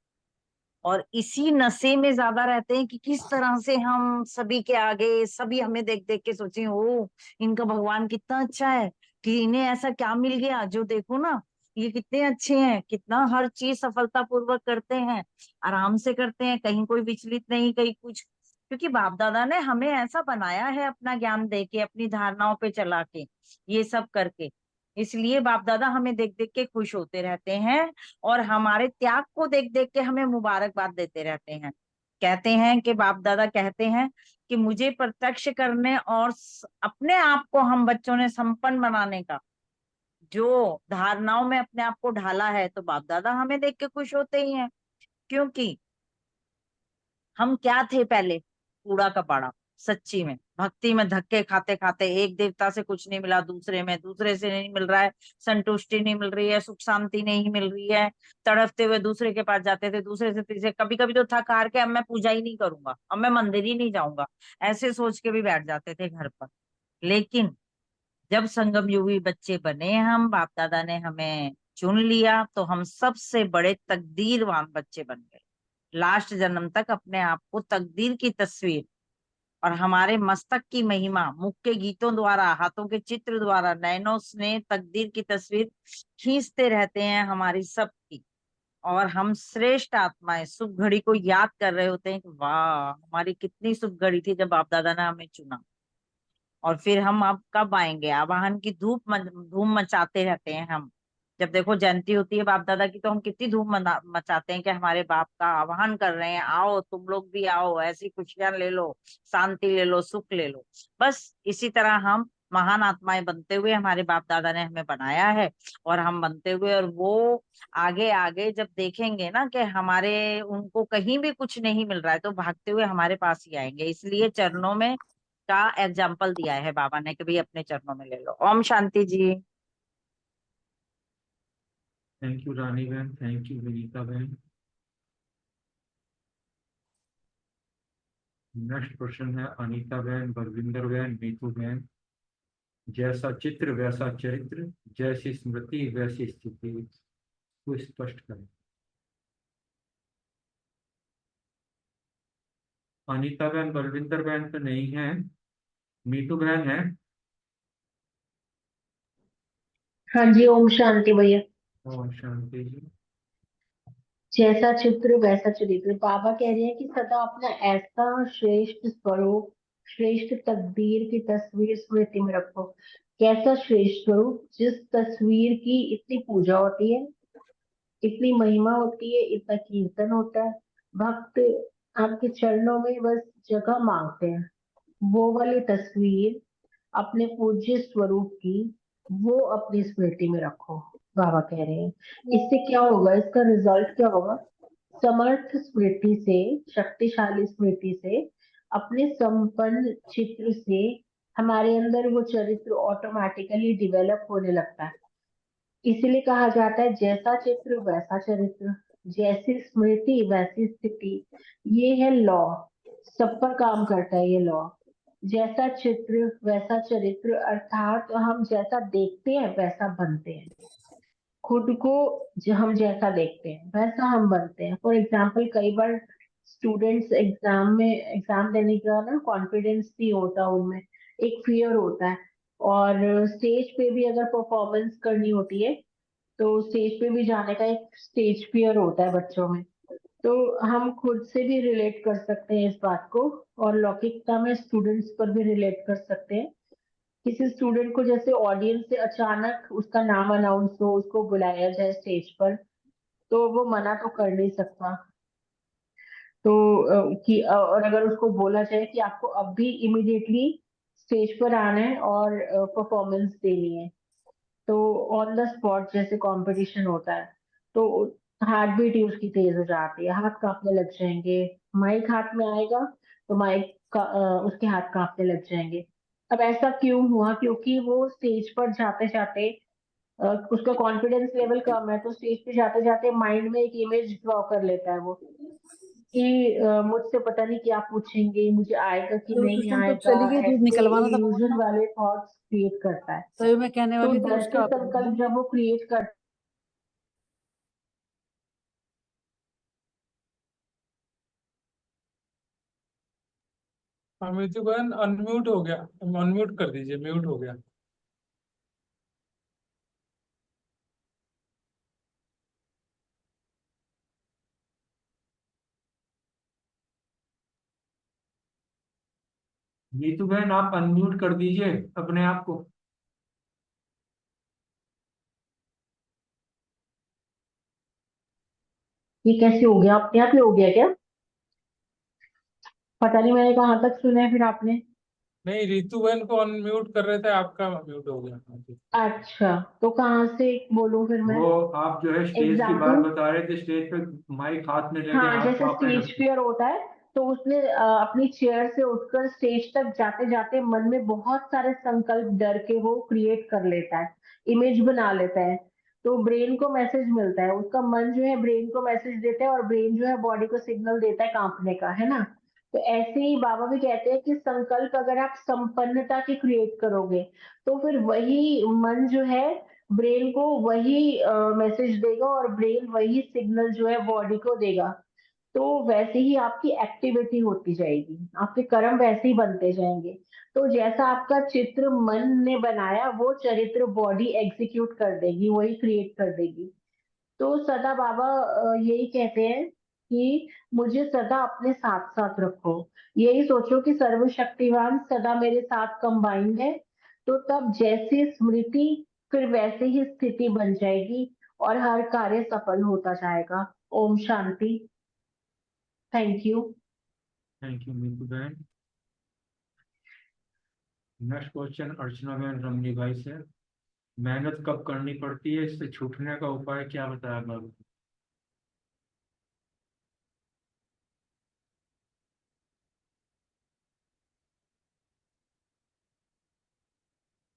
Speaker 6: और इसी नशे में ज्यादा रहते हैं कि किस तरह से हम सभी के आगे, सभी हमें देख देख के सोचे, ओ इनका भगवान कितना अच्छा है, कि इन्हें ऐसा क्या मिल गया, जो देखो ना ये कितने अच्छे हैं, कितना हर चीज सफलता पूर्वक करते हैं, आराम से करते हैं, कहीं कोई विचलित नहीं, कहीं कुछ। क्योंकि बाप दादा ने हमें ऐसा बनाया है, अपना ज्ञान दे के, अपनी धारणाओं पे चला के, ये सब करके। इसलिए बाप दादा हमें देख देख के खुश होते रहते हैं, और हमारे त्याग को देख देख के हमें मुबारकबाद देते रहते हैं। कहते हैं कि बाप दादा कहते हैं कि मुझे प्रत्यक्ष करने और अपने आप को हम बच्चों ने संपन्न बनाने का जो धारणाओं में अपने आप को ढाला है, तो बाप दादा हमें देख के खुश होते ही हैं। क्योंकि हम क्या थे पहले, कूड़ा कबाड़ा, सच्ची में भक्ति में धक्के खाते खाते, एक देवता से कुछ नहीं मिला, दूसरे में, दूसरे से नहीं मिल रहा है, संतुष्टि नहीं मिल रही है, सुख शांति नहीं मिल रही है, तड़पते हुए दूसरे के पास जाते थे, दूसरे से तीसरे, कभी कभी तो थक हार के अब मैं पूजा ही नहीं करूंगा, अब मैं मंदिर ही नहीं जाऊंगा, ऐसे सोच के भी बैठ जाते थे घर पर। लेकिन जब संगम युगी बच्चे बने, हम बाप दादा ने हमें चुन लिया, तो हम सबसे बड़े तकदीरवान बच्चे बन गए। लास्ट जन्म तक अपने आप को तकदीर की तस्वीर और हमारे मस्तक की महिमा, मुख के गीतों द्वारा, हाथों के चित्र द्वारा, नयनों स्नेह तकदीर की तस्वीर खींचते रहते हैं हमारी सबकी। और हम श्रेष्ठ आत्माएं शुभ घड़ी को याद कर रहे होते हैं कि वाह हमारी कितनी शुभ घड़ी थी जब बाप दादा ने हमें चुना। और फिर हम अब कब आएंगे, आवाहन की धूम मचाते रहते हैं हम। जब देखो जयंती होती है बाप दादा की, तो हम कितनी धूम मचाते हैं कि हमारे बाप का आवाहन कर रहे हैं, आओ तुम लोग भी आओ, ऐसी खुशियां ले लो, शांति ले लो, सुख ले लो। बस इसी तरह हम महान आत्माएं बनते हुए, हमारे बाप दादा ने हमें बनाया है, और हम बनते हुए, और वो आगे आगे जब देखेंगे ना कि हमारे उनको कहीं भी कुछ नहीं मिल रहा है, तो भागते हुए हमारे पास ही आएंगे। इसलिए चरणों में का एग्जाम्पल दिया है बाबा ने कि भाई अपने चरणों में ले लो। ओम शांति जी।
Speaker 2: थैंक यू रानी बहन, थैंक यू विनीता बहन। नेक्स्ट क्वेश्चन है अनीता बहन, बलविंदर बहन, नीतू बहन। जैसा चित्र वैसा चरित्र, जैसी स्मृति वैसी स्थिति को स्पष्ट करें। अनीता बहन, बलविंदर बहन तो नहीं है, मीतू बहन है।
Speaker 8: हाँ जी, ओम शांति भैया।
Speaker 2: ओम शांति जी।
Speaker 8: जैसा चित्र वैसा चरित्र। बाबा कह रहे हैं कि सदा अपना ऐसा श्रेष्ठ स्वरूप, श्रेष्ठ तकदीर की तस्वीर स्मृति में रखो। कैसा श्रेष्ठ स्वरूप? जिस तस्वीर की इतनी पूजा होती है, इतनी महिमा होती है, इतना कीर्तन होता है, भक्त आपके चरणों में बस जगह मांगते हैं। वो वाली तस्वीर अपने पूज्य स्वरूप की, वो अपनी स्मृति में रखो। बाबा कह रहे हैं इससे क्या होगा, इसका रिजल्ट क्या होगा? समर्थ स्मृति से, शक्तिशाली स्मृति से, अपने संपन्न चित्र से हमारे अंदर वो चरित्र ऑटोमेटिकली डेवलप होने लगता है। इसलिए कहा जाता है जैसा चित्र वैसा चरित्र, जैसी स्मृति वैसी स्थिति। ये है लॉ, सब पर काम करता है ये लॉ। जैसा चित्र वैसा चरित्र, अर्थात हम जैसा देखते हैं वैसा बनते हैं। खुद को जो हम जैसा देखते हैं वैसा हम बनते हैं। फॉर एग्जाम्पल, कई बार स्टूडेंट्स एग्जाम देने का ना कॉन्फिडेंस नहीं होता उनमें, एक फियर होता है। और स्टेज पे भी अगर परफॉर्मेंस करनी होती है तो स्टेज पे भी जाने का एक स्टेज फियर होता है बच्चों में। तो हम खुद से भी रिलेट कर सकते हैं इस बात को, और लौकिकता में स्टूडेंट्स पर भी रिलेट कर सकते हैं। किसी स्टूडेंट को जैसे ऑडियंस से अचानक उसका नाम अनाउंस हो, उसको बुलाया जाए स्टेज पर, तो वो मना तो कर नहीं सकता। तो और अगर उसको बोला जाए कि आपको अब भी इमिडिएटली स्टेज पर आना है और परफॉर्मेंस देनी है, तो ऑन द स्पॉट जैसे कंपटीशन होता है, तो हार्ट बीट ही उसकी तेज हो जाती है, हाथ कांपने लग जाएंगे। माइक हाथ में आएगा तो माइक का उसके हाथ कांपने लग जाएंगे। अब ऐसा क्यों हुआ? क्योंकि वो स्टेज पर जाते जाते उसका कॉन्फिडेंस लेवल कम है, तो स्टेज पे जाते जाते माइंड में एक इमेज ड्रॉ कर लेता है वो कि मुझसे पता नहीं क्या पूछेंगे, मुझे आएगा कि
Speaker 3: तो
Speaker 8: नहीं
Speaker 3: ट्यूशन तो
Speaker 8: आएगा।
Speaker 3: चली गई, दूध
Speaker 8: ऐसे
Speaker 3: निकलवाना था बाबा
Speaker 8: इल्यूजन
Speaker 3: का।
Speaker 8: वाले थॉट्स क्रिएट करता है।
Speaker 3: तभी मैं कहने
Speaker 8: तो
Speaker 3: वाली थी
Speaker 8: डर के
Speaker 3: उसका।
Speaker 8: संकल्प जब वो क्रिएट कर
Speaker 5: अमित बहन अनम्यूट हो गया, अनम्यूट कर दीजिए, म्यूट हो गया।
Speaker 2: नीतू बहन आप अनम्यूट कर दीजिए अपने आप को।
Speaker 8: ये कैसे हो गया? अपने आप ही हो गया क्या? पता नहीं, मैंने कहाँ तक सुना है फिर आपने।
Speaker 5: नहीं, रितु बहन को अनम्यूट कर रहे थे, आपका म्यूट हो गया।
Speaker 8: अच्छा, तो कहाँ से बोलूं फिर मैं?
Speaker 2: वो आप जो है स्टेज की बात
Speaker 8: एग्जाम्पल,
Speaker 2: बता रहे थे, स्टेज पे माइक हाथ में लेके
Speaker 8: हाँ,
Speaker 2: हाथ
Speaker 8: जैसे
Speaker 2: कांपने
Speaker 8: स्टेज
Speaker 2: लगते।
Speaker 8: फियर होता है, तो उसने अपनी चेयर से उठकर स्टेज तक जाते जाते मन में बहुत सारे संकल्प डर के वो क्रिएट कर लेता है, इमेज बना लेता है। तो ब्रेन को मैसेज मिलता है, उसका मन जो है ब्रेन को मैसेज देता है, और ब्रेन जो है बॉडी को सिग्नल देता है कांपने का, है ना? तो ऐसे ही बाबा भी कहते हैं कि संकल्प अगर आप संपन्नता के क्रिएट करोगे, तो फिर वही मन जो है ब्रेन को वही मैसेज देगा, और ब्रेन वही सिग्नल जो है बॉडी को देगा। तो वैसे ही आपकी एक्टिविटी होती जाएगी, आपके कर्म वैसे ही बनते जाएंगे। तो जैसा आपका चित्र मन ने बनाया, वो चरित्र बॉडी एग्जीक्यूट कर देगी, वही क्रिएट कर देगी। तो सदा बाबा यही कहते हैं कि मुझे सदा अपने साथ साथ रखो। यही सोचो कि सर्वशक्तिवान सदा मेरे साथ कंबाइंड है। तो तब जैसी स्मृति, फिर वैसे ही स्थिति बन जाएगी, और हर कार्य सफल होता जाएगा। ओम शांति। Thank you.
Speaker 2: Thank you Nitu बहन। नेक्स्ट क्वेश्चन अर्चना बहन रमनी भाई से। मेहनत कब करनी पड़ती है, इससे छूटने का उपाय क्या बताया बाबू?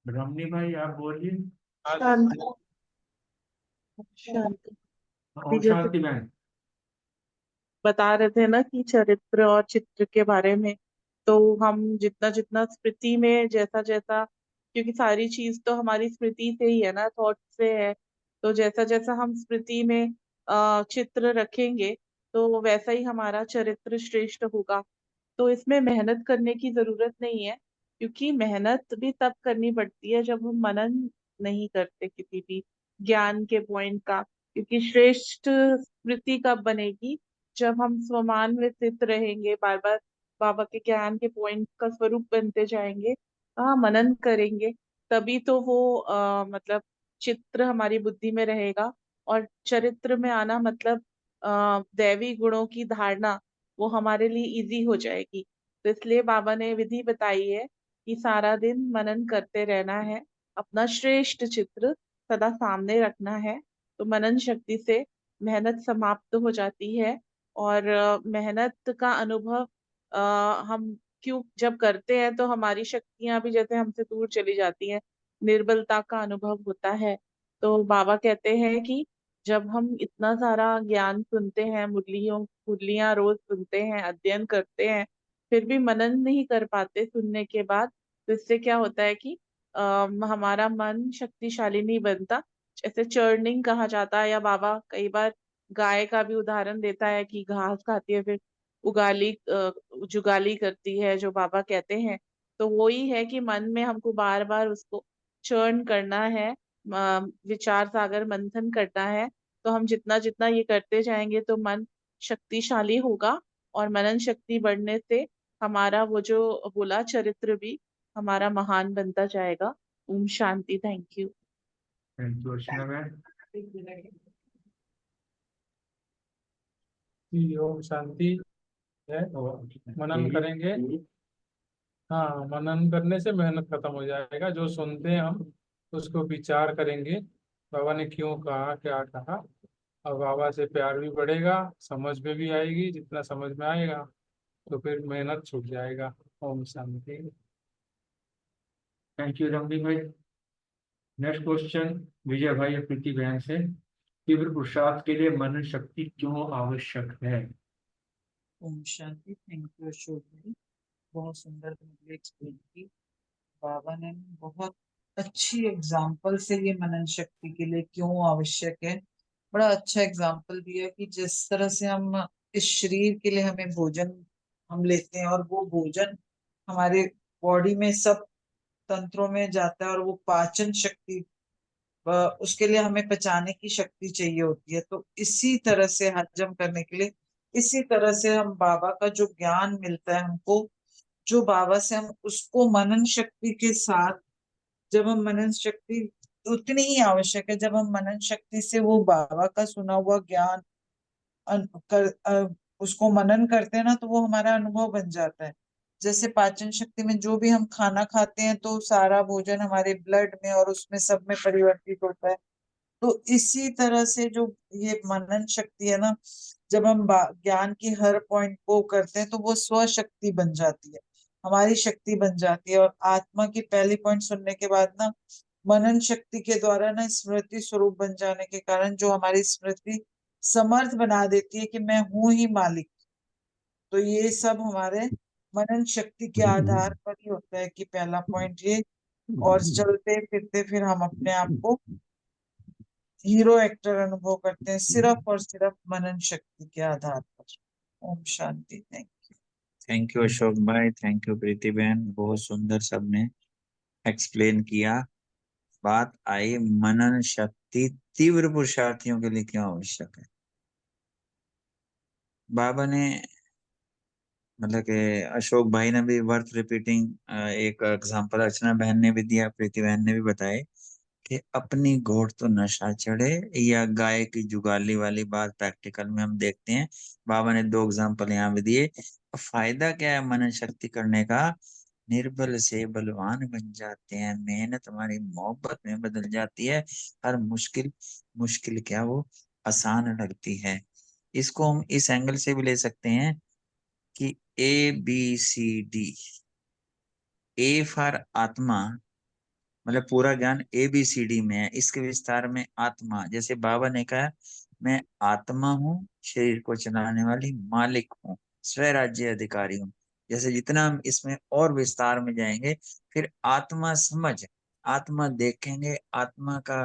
Speaker 2: रमनी भाई आप बोलिए।
Speaker 9: शांति। शांति। अभी
Speaker 2: ओम
Speaker 9: जैसे
Speaker 2: शांति बहन।
Speaker 9: बता रहे थे ना कि चरित्र और चित्र के बारे में, तो हम जितना जितना स्मृति में जैसा जैसा, क्योंकि सारी चीज तो हमारी स्मृति से ही है ना, थॉट से है। तो जैसा जैसा हम स्मृति में चित्र रखेंगे, तो वैसा ही हमारा चरित्र श्रेष्ठ होगा। तो इसमें मेहनत करने की जरूरत नहीं है। क्योंकि मेहनत भी तब करनी पड़ती है जब हम मनन नहीं करते किसी भी ज्ञान के पॉइंट का। क्योंकि श्रेष्ठ स्मृति कब बनेगी, जब हम स्वमान में स्थित रहेंगे, बार बार बाबा के ज्ञान के पॉइंट का स्वरूप बनते जाएंगे, मनन करेंगे, तभी तो वो मतलब चित्र हमारी बुद्धि में रहेगा। और चरित्र में आना मतलब दैवी गुणों की धारणा, वो हमारे लिए इजी हो जाएगी। तो इसलिए बाबा ने विधि बताई है कि सारा दिन मनन करते रहना है, अपना श्रेष्ठ चित्र सदा सामने रखना है। तो मनन शक्ति से मेहनत समाप्त हो जाती है। और मेहनत का अनुभव हम क्यों जब करते हैं तो हमारी शक्तियां भी जैसे हमसे दूर चली जाती हैं, निर्बलता का अनुभव होता है। तो बाबा कहते हैं कि जब हम इतना सारा ज्ञान सुनते हैं, मुरलियां रोज सुनते हैं, अध्ययन करते हैं, फिर भी मनन नहीं कर पाते सुनने के बाद, तो इससे क्या होता है कि हमारा मन शक्तिशाली नहीं बनता। जैसे चर्निंग कहा जाता है, या बाबा कई बार गाय का भी उदाहरण देता है कि घास खाती है फिर जुगाली करती है, जो बाबा कहते हैं। तो वही है कि मन में हमको बार बार उसको चर्न करना है, विचार सागर मंथन करना है। तो हम जितना जितना ये करते जाएंगे तो मन शक्तिशाली होगा, और मनन शक्ति बढ़ने से हमारा वो जो बोला चरित्र भी हमारा महान बनता जाएगा। ओम शांति। Thank you.
Speaker 2: Thank you Archana ma'am.
Speaker 5: ओम शांति है। मनन करेंगे, हाँ मनन करने से मेहनत खत्म हो जाएगा। जो सुनते हैं हम उसको विचार करेंगे, बाबा ने क्यों कहा, क्या कहा, और बाबा से प्यार भी बढ़ेगा, समझ में भी आएगी। जितना समझ में आएगा तो फिर मेहनत छूट जाएगा। ओम शांति।
Speaker 2: थैंक यू रमनी भाई। नेक्स्ट क्वेश्चन विजय भाई और प्रीति बहन से, तीव्र पुरुषार्थ के लिए मनन शक्ति क्यों आवश्यक है?
Speaker 10: ओम शांति। थैंक यू अशोक भाई, बहुत सुंदर तुमने एक्सप्लेन की। बाबा ने बहुत अच्छी एग्जाम्पल से ये मनन शक्ति के लिए क्यों आवश्यक है, बड़ा अच्छा एग्जाम्पल दिया कि जिस तरह से हम इस शरीर के लिए हमें भोजन हम लेते हैं, और वो भोजन हमारे बॉडी में सब तंत्रों में जाता है, और वो पाचन शक्ति उसके लिए हमें पचाने की शक्ति चाहिए होती है। तो इसी तरह से हजम करने के लिए, इसी तरह से हम बाबा का जो ज्ञान मिलता है हमको, जो बाबा से हम उसको मनन शक्ति के साथ, जब हम मनन शक्ति उतनी ही आवश्यक है, जब हम मनन शक्ति से वो बाबा का सुना हुआ ज्ञान उसको मनन करते हैं ना, तो वो हमारा अनुभव बन जाता है। जैसे पाचन शक्ति में जो भी हम खाना खाते हैं तो सारा भोजन हमारे ब्लड में और उसमें सब में परिवर्तित होता है। तो इसी तरह से जो ये मनन शक्ति है ना, जब हम ज्ञान की हर पॉइंट को करते हैं तो वो स्व शक्ति बन जाती है, हमारी शक्ति बन जाती है। और आत्मा की पहली पॉइंट सुनने के बाद ना, मनन शक्ति के द्वारा ना स्मृति स्वरूप बन जाने के कारण जो हमारी स्मृति समर्थ बना देती है कि मैं हूं ही मालिक। तो ये सब हमारे मनन शक्ति के आधार पर ही होता है कि पहला पॉइंट ये, और चलते फिरते फिर हम अपने आप को हीरो एक्टर अनुभव करते हैं सिर्फ और सिर्फ मनन शक्ति के आधार पर। ओम शांति।
Speaker 4: थैंक यू अशोक भाई, थैंक यू प्रीति बहन, बहुत सुंदर सबने एक्सप्लेन किया। बात आई मनन शक्ति तीव्र पुरुषार्थियों के लिए क्यों आवश्यक है। बाबा ने मतलब कि अशोक भाई ने भी वर्थ रिपीटिंग एक एग्जांपल अर्चना बहन ने भी दिया, प्रीति बहन ने भी बताया कि अपनी घोड़ तो नशा चढ़े, या गाय की जुगाली वाली बात प्रैक्टिकल में हम देखते हैं। बाबा ने 2 एग्जांपल यहाँ भी दिए। फायदा क्या है मनन शक्ति करने का? निर्बल से बलवान बन जाते हैं, मेहनत हमारी मोहब्बत में बदल जाती है, हर मुश्किल क्या वो आसान लगती है। इसको हम इस एंगल से भी ले सकते हैं कि ABCD, ए फॉर आत्मा, मतलब पूरा ज्ञान ABCD में है, इसके विस्तार में आत्मा। जैसे बाबा ने कहा मैं आत्मा हूँ, शरीर को चलाने वाली मालिक हूँ, स्वराज्य अधिकारी हूँ। जैसे जितना हम इसमें और विस्तार में जाएंगे, फिर आत्मा समझ, आत्मा देखेंगे, आत्मा का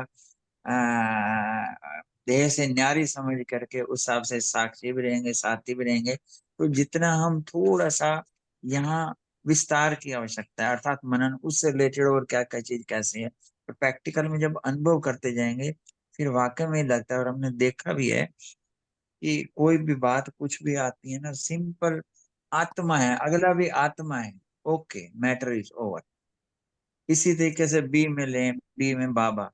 Speaker 4: देह से न्यारी समझ करके उस हिसाब से साक्षी भी रहेंगे, साथी भी रहेंगे। तो जितना हम थोड़ा सा यहाँ विस्तार की आवश्यकता है, अर्थात मनन, उससे रिलेटेड और क्या क्या चीज कैसे है। तो प्रैक्टिकल में जब अनुभव करते जाएंगे फिर वाकई में लगता है, और हमने देखा भी है कि कोई भी बात कुछ भी आती है ना, सिंपल आत्मा है, अगला भी आत्मा है, ओके, मैटर इज ओवर। इसी तरीके से बी में लें, बी में बाबा,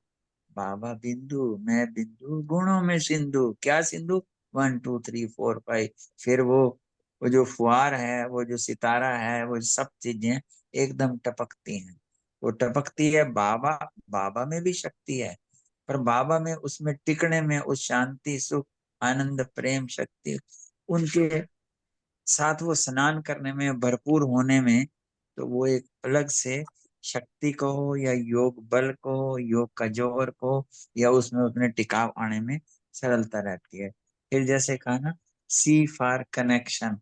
Speaker 4: बाबा बिंदु, मैं बिंदु, गुणों में सिंधु, क्या सिंधु, 1 2 3 4 5। फिर वो जो फुहार है, वो जो सितारा है, वो सब चीजें एकदम टपकती हैं। वो टपकती है, बाबा, बाबा में भी शक्ति है, पर बाबा में, उसमें टिकने में, उस शांति, सुख, आनंद, प्रेम, शक्ति, उनके साथ वो स्नान करने में, भरपूर होने में, तो वो एक अलग से शक्ति को या योग बल को, योग का जोर को, या उसमें उतने टिकाव आने में सरलता रहती है। फिर जैसे कहा ना, सी फॉर कनेक्शन,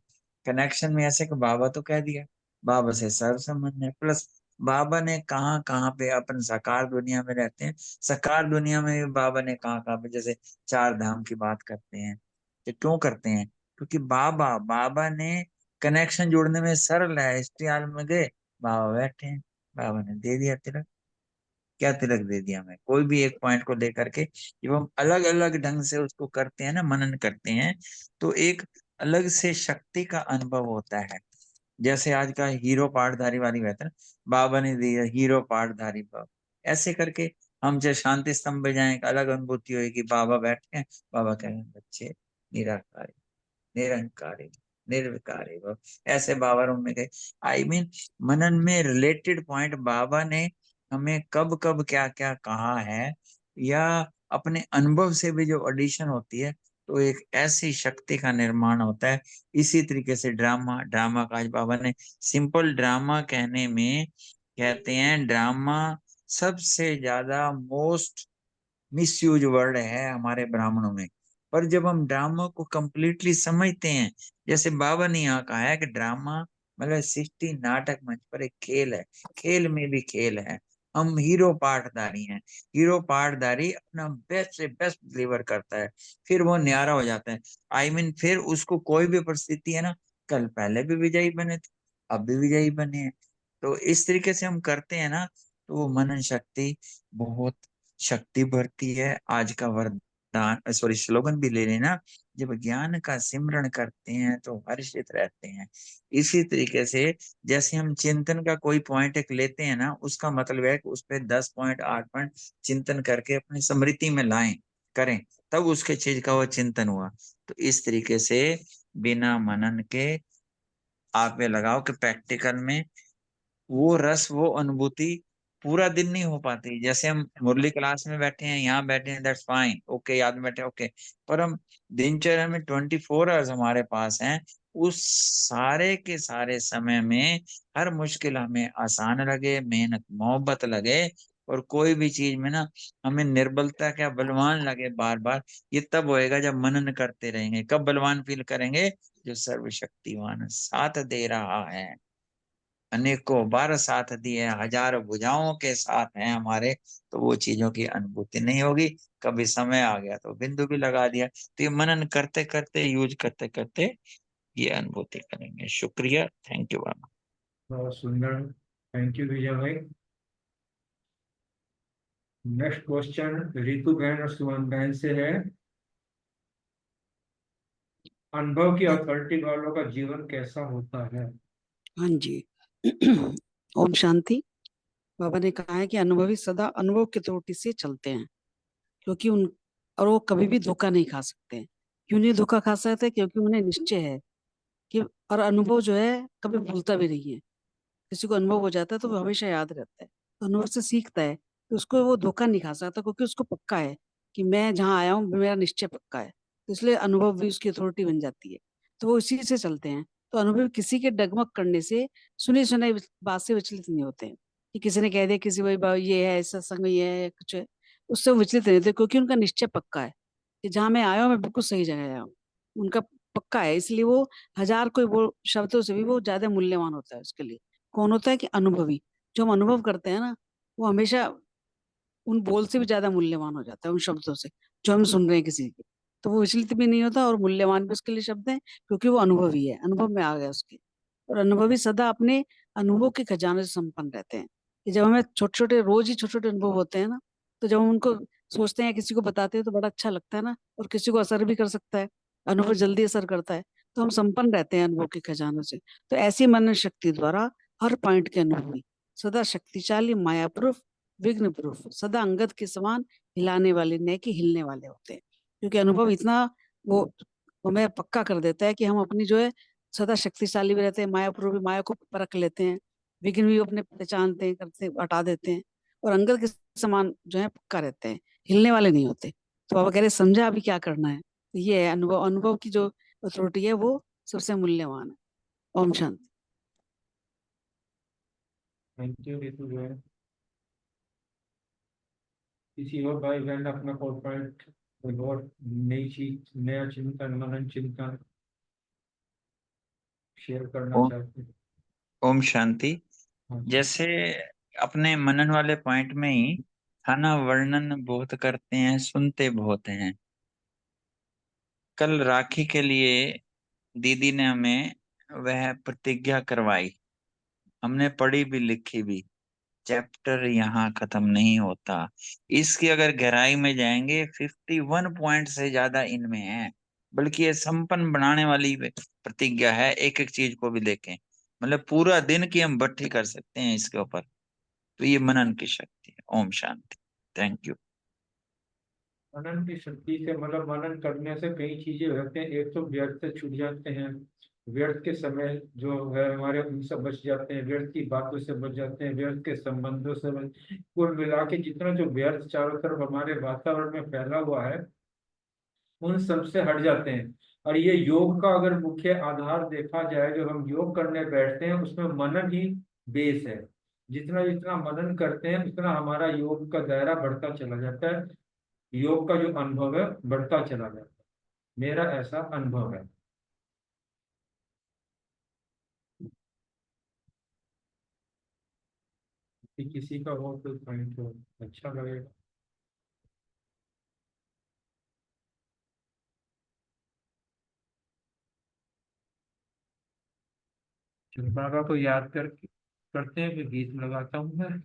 Speaker 4: कनेक्शन में ऐसे कि बाबा तो कह दिया, बाबा से सर्व संबंध है, प्लस बाबा ने कहाँ कहाँ पे, अपन साकार दुनिया में रहते हैं, साकार दुनिया में भी बाबा ने कहाँ कहाँ पे, जैसे 4 धाम की बात करते हैं, तो क्यों करते हैं, क्योंकि बाबा, बाबा ने कनेक्शन जोड़ने में सरल है। हिस्ट्री हाल में गए, बाबा बैठे हैं, बाबा ने दे दिया तिलक। क्या तिलक दे दिया हमें, कोई भी एक पॉइंट को लेकर के जब हम अलग अलग ढंग से उसको करते हैं ना, मनन करते हैं, तो एक अलग से शक्ति का अनुभव होता है। जैसे आज का हीरो पाठधारी वाली बात है ना, बाबा ने दिया हीरो पाठधारी बाबा, ऐसे करके हम चाहे शांति स्तंभ पे जाए, एक अलग अनुभूति होगी, बाबा बैठे हैं, बाबा कह रहे हैं बच्चे निराकार, निरंकारी, निर्विकारी भव, ऐसे बाबा रूम में गए। आई मीन मनन में रिलेटेड पॉइंट बाबा ने हमें कब कब क्या क्या कहा है, या अपने अनुभव से भी जो एडिशन होती है, तो एक ऐसी शक्ति का निर्माण होता है। इसी तरीके से ड्रामा, ड्रामा का आज बाबा ने सिंपल ड्रामा कहने में कहते हैं, ड्रामा सबसे ज्यादा मोस्ट मिसयूज वर्ड है हमारे ब्राह्मणों में। पर जब हम ड्रामा को कंप्लीटली समझते हैं, जैसे बाबा ने यहाँ कहा है कि ड्रामा मतलब सृष्टि, नाटक मंच पर एक खेल है, खेल में भी खेल है। हम हीरो पाठधारी हैं, हीरो पाठधारी अपना बेस्ट से बेस्ट डिलीवर करता है, फिर वो न्यारा हो जाता है। आई मीन फिर उसको कोई भी परिस्थिति है ना, कल पहले भी विजयी बने थे, अब भी विजयी बने हैं। तो इस तरीके से हम करते हैं ना, तो वो मनन शक्ति बहुत शक्ति बढ़ती है। आज का वरदान, सॉरी, स्लोगन भी ले लेना, जब ज्ञान का सिमरण करते हैं तो हर्षित रहते हैं। इसी तरीके से जैसे हम चिंतन का कोई पॉइंट एक लेते हैं ना, उसका मतलब है कि उस पर 10 पॉइंट 8 पॉइंट चिंतन करके अपनी स्मृति में लाएं, करें, तब उसके चीज का वो चिंतन हुआ। तो इस तरीके से बिना मनन के आप ये लगाओ कि प्रैक्टिकल में वो रस, वो अनुभूति पूरा दिन नहीं हो पाती। जैसे हम मुरली क्लास में बैठे हैं, यहाँ बैठे हैं, दैट्स फाइन, ओके, याद में बैठे, ओके, पर हम दिनचर्या में 24 आवर्स हमारे पास हैं, उस सारे के सारे समय में हर मुश्किल हमें आसान लगे, मेहनत मोहब्बत लगे, और कोई भी चीज में ना हमें निर्बलता क्या बलवान लगे बार बार, ये तब होएगा जब मनन करते रहेंगे। कब बलवान फील करेंगे, जो सर्वशक्तिमान साथ दे रहा है, अनेकों बार साथ दिए, हजारों भुजाओं के साथ हैं हमारे, तो वो चीजों की अनुभूति नहीं होगी। कभी समय आ गया तो बिंदु भी लगा दिया। तो ये मनन करते करते, यूज करते करते ये अनुभूति करेंगे। शुक्रिया, थैंक यू बाबा।
Speaker 2: बहुत सुंदर, थैंक यू विजय भाई। नेक्स्ट क्वेश्चन रितु बहन और सुमन बहन से है, अनुभव की अथॉरिटी वालों का जीवन कैसा होता है।
Speaker 3: हाँ जी। ओम शांति। बाबा ने कहा है कि अनुभवी सदा अनुभव की त्रुटि से चलते हैं, क्योंकि और वो कभी भी धोखा नहीं खा सकते। क्यों नहीं धोखा खा सकते? क्योंकि उन्हें निश्चय है कि, और अनुभव जो है कभी भूलता भी नहीं है। किसी को अनुभव हो जाता है तो वो हमेशा याद रहता है, तो अनुभव से सीखता है, तो उसको वो धोखा नहीं खा सकता, क्योंकि उसको पक्का है कि मैं जहाँ आया हूँ मेरा निश्चय पक्का है। तो इसलिए अनुभव भी उसकी अथॉरिटी बन जाती है, तो वो इसी से चलते हैं। तो अनुभव किसी के डगमग करने से, सुनी सुनाई बात से विचलित नहीं होते हैं, कि किसी ने कह दिया किसी भाई ये है, सत्संग ये है, कुछ है, उससे विचलित नहीं होते, क्योंकि उनका निश्चय पक्का है कि जहाँ मैं आया हूँ मैं बिल्कुल सही जगह आया हूँ। उनका पक्का है, इसलिए वो हजार कोई वो शब्दों से भी वो ज्यादा मूल्यवान होता है उसके लिए। कौन होता है कि अनुभवी, जो हम अनुभव करते हैं ना, वो हमेशा उन बोल से भी ज्यादा मूल्यवान हो जाता है, उन शब्दों से जो हम सुन रहे हैं किसी के। तो वो विचलित भी नहीं होता, और मूल्यवान भी उसके लिए शब्द है, क्योंकि वो अनुभवी है, अनुभव में आ गया उसके। और अनुभवी सदा अपने अनुभव के खजाने से संपन्न रहते हैं। कि जब हमें छोटे छोटे रोज ही छोटे छोटे अनुभव होते हैं ना, तो जब हम उनको सोचते हैं, किसी को बताते हैं तो बड़ा अच्छा लगता है ना, और किसी को असर भी कर सकता है, अनुभव जल्दी असर करता है, तो हम संपन्न रहते हैं अनुभव के खजानों से। तो ऐसी मनन शक्ति द्वारा हर पॉइंट के अनुभवी, सदा शक्तिशाली, माया प्रूफ, विघ्न प्रूफ, सदा अंगद के समान हिलाने वाले, न कि हिलने वाले होते हैं। क्योंकि अनुभव इतना वो हमें पक्का कर देता है कि हम अपनी जो है सदा शक्तिशाली भी रहते हैं, माया प्रूफ भी, माया को परख लेते हैं, विघ्न भी अपने पहचानते हैं, करते हटा देते हैं, और अंगद के समान जो है पक्का रहते हैं, हिलने वाले नहीं होते। तो बाबा कह रहे समझा अभी क्या करना है। तो ये है अनुभव, अनुभव की जो अथॉरिटी है वो सबसे मूल्यवान है। ओम शांति।
Speaker 2: थैंक यू रितु बहन। किसी और भाई बहन अपना पॉइंट, कोई और नई चीज, नया चिंतन, मनन चिंतन शेयर करना
Speaker 4: ओम
Speaker 2: चाहते हैं?
Speaker 4: ओम शांति।
Speaker 2: हाँ जी।
Speaker 4: जैसे अपने मनन वाले पॉइंट में ही खाना वर्णन बहुत करते हैं, सुनते बहुत हैं। कल राखी के लिए दीदी ने हमें वह प्रतिज्ञा करवाई, हमने पढ़ी भी लिखी भी। चैप्टर यहाँ खत्म नहीं होता, इसकी अगर गहराई में जाएंगे 51 पॉइंट से ज्यादा इनमें है। बल्कि ये संपन्न बनाने वाली प्रतिज्ञा है, एक एक चीज को भी देखें, मतलब पूरा दिन की हम भट्टी कर सकते हैं इसके ऊपर। तो ये मनन की शक्ति है। ओम शांति। Thank you.
Speaker 2: मनन की शक्ति से मतलब मनन करने से कई चीजें होते हैं। एक तो व्यर्थ से छूट जाते हैं, व्यर्थ के समय जो है हमारे उनसे बच जाते हैं, व्यर्थ की बातों से बच जाते हैं, व्यर्थ के संबंधों से कुल मिला के जितना जो व्यर्थ चारों तरफ हमारे वातावरण में फैला हुआ है उन सब से हट जाते हैं। और ये योग का अगर मुख्य आधार देखा जाए, जो हम योग करने बैठते हैं उसमें मनन ही बेस है। जितना जितना मनन करते हैं उतना हमारा योग का दायरा बढ़ता चला जाता है, योग का जो अनुभव है बढ़ता चला जाता है। मेरा ऐसा अनुभव है। कि किसी का हो तो पॉइंट हो अच्छा लगेगा। बाबा को याद करते हैं, फिर गीत लगाता हूँ मैं।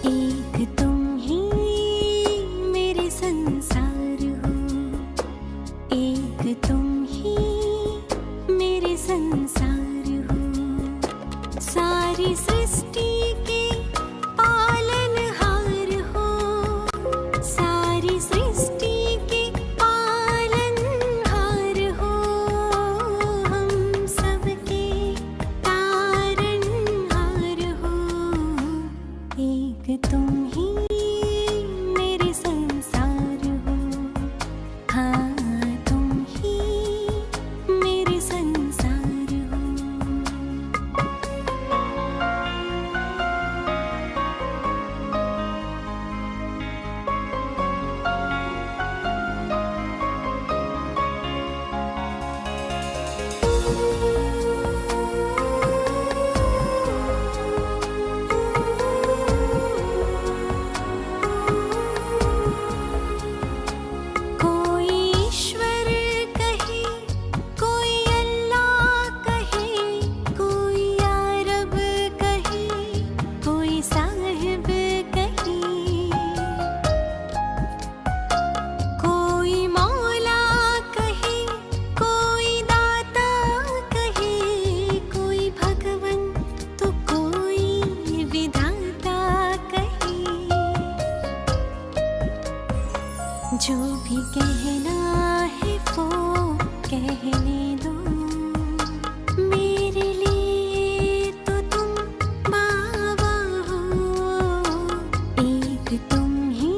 Speaker 1: एक तुम ही मेरे संसार हो, एक तुम ही मेरे संसार हो, सारी सृष्टि के पालनहार हो, सारी सृष्टि के पालनहार हो, हम सबके तारणहार हो, एक तुम ही मेरे संसार हो, हाँ तुम ही मेरे संसार हो। कोई ईश्वर कहे, कोई अल्लाह कहे, कोई या रब कहे, कोई साहिब कहे, कोई मौला कहे, कोई दाता कहे, कोई भगवन तो कोई विधाता कहे। जो भी कहना है वो कहने दो, मेरे लिए तो तुम बाबा हो, एक तुम ही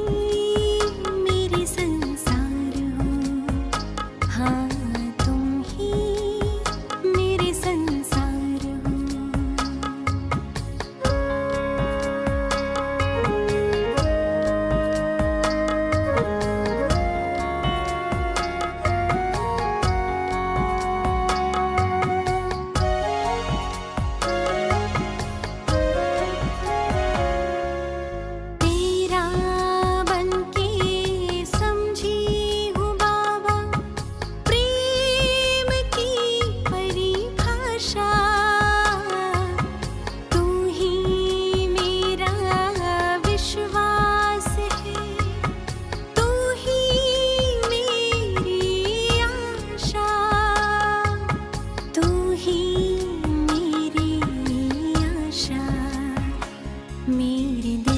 Speaker 11: मेरे दिल